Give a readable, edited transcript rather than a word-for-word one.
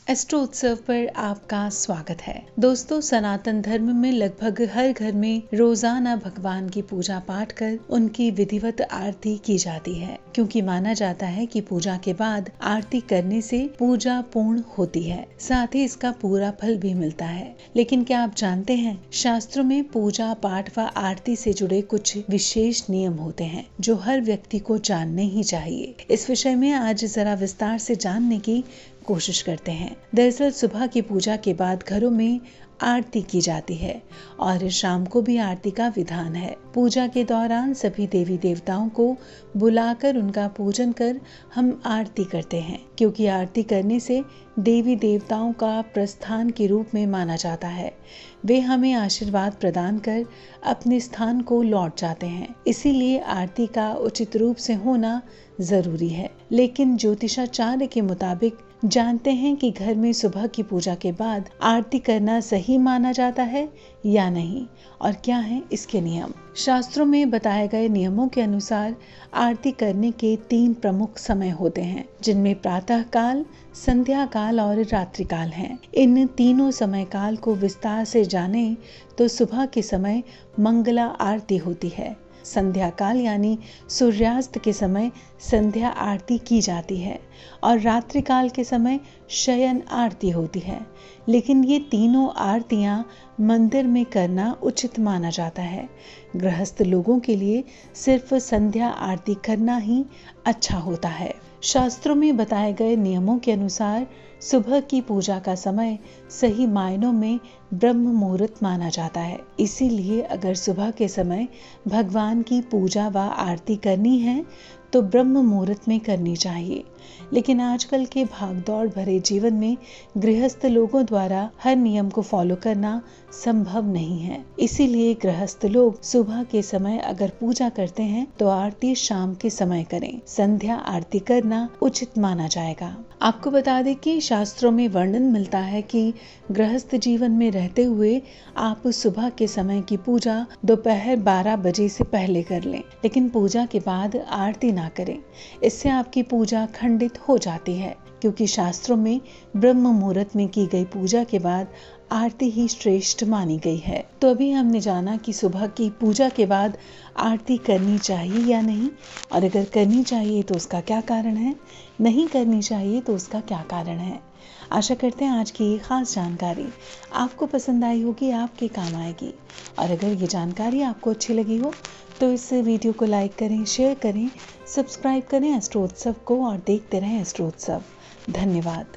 एस्ट्रोत्सव पर आपका स्वागत है। दोस्तों, सनातन धर्म में लगभग हर घर में रोजाना भगवान की पूजा पाठ कर उनकी विधिवत आरती की जाती है, क्योंकि माना जाता है कि पूजा के बाद आरती करने से पूजा पूर्ण होती है, साथ ही इसका पूरा फल भी मिलता है। लेकिन क्या आप जानते हैं, शास्त्रों में पूजा पाठ व आरती से जुड़े कुछ विशेष नियम होते हैं जो हर व्यक्ति को जानने ही चाहिए। इस विषय में आज जरा विस्तार से जानने की कोशिश करते हैं। दरअसल सुबह की पूजा के बाद घरों में आरती की जाती है और शाम को भी आरती का विधान है। पूजा के दौरान सभी देवी देवताओं को बुलाकर उनका पूजन कर हम आरती करते हैं, क्योंकि आरती करने से देवी देवताओं का प्रस्थान के रूप में माना जाता है। वे हमें आशीर्वाद प्रदान कर अपने स्थान को लौट जाते हैं, इसीलिए आरती का उचित रूप से होना जरूरी है। लेकिन ज्योतिषाचार्य के मुताबिक जानते हैं कि घर में सुबह की पूजा के बाद आरती करना सही माना जाता है या नहीं, और क्या है इसके नियम। शास्त्रों में बताए गए नियमों के अनुसार आरती करने के 3 प्रमुख समय होते हैं, जिनमें प्रातः काल, संध्या काल और रात्रि काल हैं। इन तीनों समय काल को विस्तार से जानें तो सुबह के समय मंगला आरती होती है, संध्या काल यानी सूर्यास्त के समय संध्या आरती की जाती है और रात्रि काल के समय शयन आरती होती है। लेकिन ये तीनों आरतियां मंदिर में करना उचित माना जाता है। गृहस्थ लोगों के लिए सिर्फ संध्या आरती करना ही अच्छा होता है। शास्त्रों में बताए गए नियमों के अनुसार सुबह की पूजा का समय सही मायनों में ब्रह्म मुहूर्त माना जाता है। इसीलिए अगर सुबह के समय भगवान की पूजा व आरती करनी है तो ब्रह्म मुहूर्त में करनी चाहिए। लेकिन आजकल के भागदौड़ भरे जीवन में गृहस्थ लोगों द्वारा हर नियम को फॉलो करना संभव नहीं है। इसीलिए गृहस्थ लोग सुबह के समय अगर पूजा करते हैं तो आरती शाम के समय करें। संध्या आरती करना उचित माना जाएगा। आपको बता दें कि शास्त्रों में वर्णन मिलता है कि गृहस्थ जीवन में रहते हुए आप सुबह के समय की पूजा दोपहर 12 बजे से पहले कर लें, लेकिन पूजा के बाद आरती ना करें। इससे आपकी पूजा खंडित हो जाती है, क्योंकि शास्त्रों में ब्रह्म मुहूर्त में की गई पूजा के बाद आरती ही श्रेष्ठ मानी गई है। तो अभी हमने जाना कि सुबह की पूजा के बाद आरती करनी चाहिए या नहीं, और अगर करनी चाहिए तो उसका क्या कारण है, नहीं करनी चाहिए तो उसका क्या कारण है। आशा करते हैं आज की ये खास जानकारी आपको पसंद आई होगी, आपके काम आएगी। और अगर ये जानकारी आपको अच्छी लगी हो तो इस वीडियो को लाइक करें, शेयर करें, सब्सक्राइब करें एस्ट्रोत्सव को और देखते रहें एस्ट्रोत्सव। धन्यवाद।